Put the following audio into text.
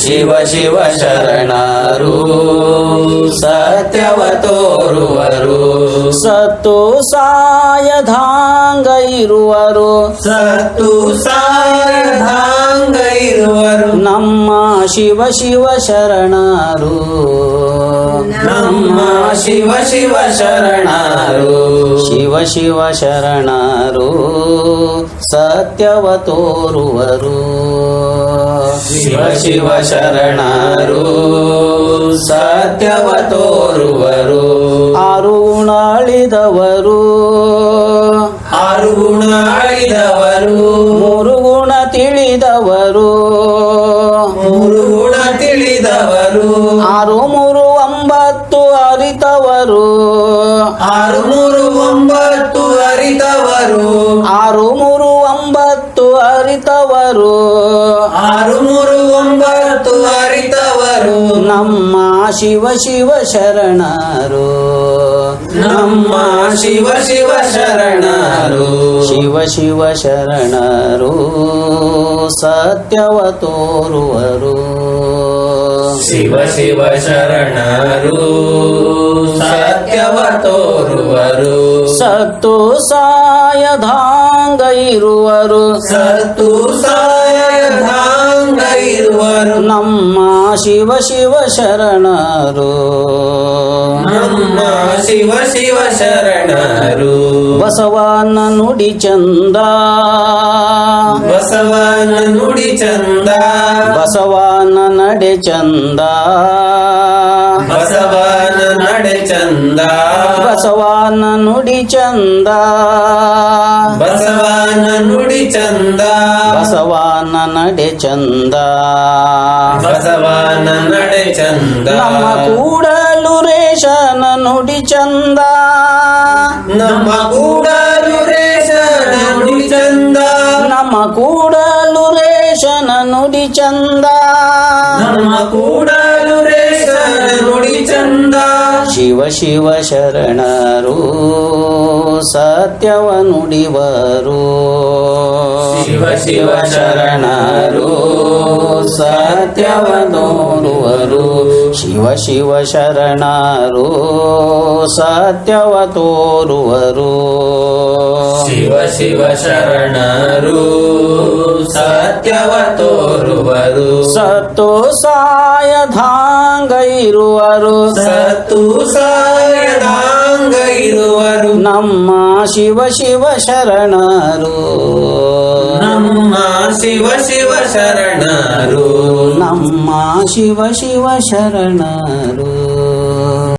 ಶಿವ ಶಿವ ಶರಣರು ಸತ್ಯವ ತೋರುವರು. ಸತ್ತು ಸಾಯಧಾಂಗ ಇರುವರು, ಸತ್ತು ಸಾಯಧಾಂಗ ಇರುವರು. ನಮ್ಮ ಶಿವ ಶಿವ ಶರಣರು, ನಮ್ಮ ಶಿವ ಶಿವ ಶರಣರು. ಶಿವ ಶಿವ ಶರಣರು ಸತ್ಯವ ತೋರುವರು. ಶಿವ ಶಿವ ಶರಣರು ಸತ್ಯವ ತೋರುವರು. ಆರು ಗುಣ ಅಳಿದವರು, ಆರು ಗುಣ ಅಳಿದವರು. ಮೂರು ಗುಣ ತಿಳಿದವರು, ಮೂರು ಗುಣ ತಿಳಿದವರು. ಆರು ಮೂರು ಒಂಬತ್ತು ಅರಿತವರು, ಆರು ಮೂರು ಒಂಬತ್ತು ಅರಿತವರು. ಆರು ಮೂರು ಒಂಬತ್ತು ಅರಿತವರು, ಆರು ಮೂರು ಒಂಬತ್ತು ಅರಿತವರು. ನಮ್ಮ ಶಿವ ಶಿವ ಶರಣರು, ನಮ್ಮ ಶಿವ ಶಿವ ಶರಣರು. ಶಿವ ಶಿವ ಶರಣರು ಸತ್ಯವ ತೋರುವರು. ಶಿವ ಶಿವ ಶರಣರು ಸತ್ಯವ ತೋರುವರು. ಸತ್ತು ಸಾಯಧಾಂಗ ಇರುವರು, ಸತ್ತು ಸಾಯಧಾಂಗ ಇರುವರು. ನಮ್ಮ ಶಿವ ಶಿವ ಶರಣರು, ನಮ್ಮ ಶಿವ ಶಿವ ಶರಣರು. ಬಸವನ ನುಡಿ ಚಂದ, ಬಸವನ ನುಡಿ ಚಂದ. ಬಸವನ ನಡೆ ಚಂದ, ಬಸವನ ನಡೆ ಚಂದ. ಬಸವನ ನುಡಿ ಚಂದ, ಬಸವನ ನುಡಿ ಚಂದ. ಬಸವನ ನಡೆ ಚಂದ, ಬಸವನ ನಡೆ ಚಂದ. ನಮ್ಮ ಕೂಡಲು ರೇಷನ ನುಡಿ ಚಂದ, ನಮ್ಮ ಕೂಡಲು ರೇಷನ ನುಡಿ ಚಂದ. ನಮ್ಮ ಕೂಡಲು ರೇಷನ ನುಡಿ ಚಂದ, ನಮ್ಮ ಕೂಡಲು ರೇಷನ ನುಡಿ ಚಂದ. ಶಿವ ಶಿವ ಶರಣರು ಸತ್ಯವ ನುಡಿವರು. ಶಿವ ಶಿವ ಶರಣರು ಸತ್ಯವ ತೋರುವರು. ಶಿವ ಶಿವ ಶರಣರು ಸತ್ಯವ ತೋರುವರು. ಶಿವ ಶಿವ ಶರಣರು ಸತ್ಯವ ತೋರುವರು. ಸತ್ತು ಸಾಯಧಾಂಗ ಇರುವರು, ಸತ್ತು ಸಾಯದಾಂಗ ಇರುವರು. ನಮ್ಮ ಶಿವ ಶಿವ ಶರಣರು, ನಮ್ಮ ಶಿವ ಶಿವ ಶರಣರು. ನಮ್ಮ ಶಿವ ಶಿವ ಶರಣರು.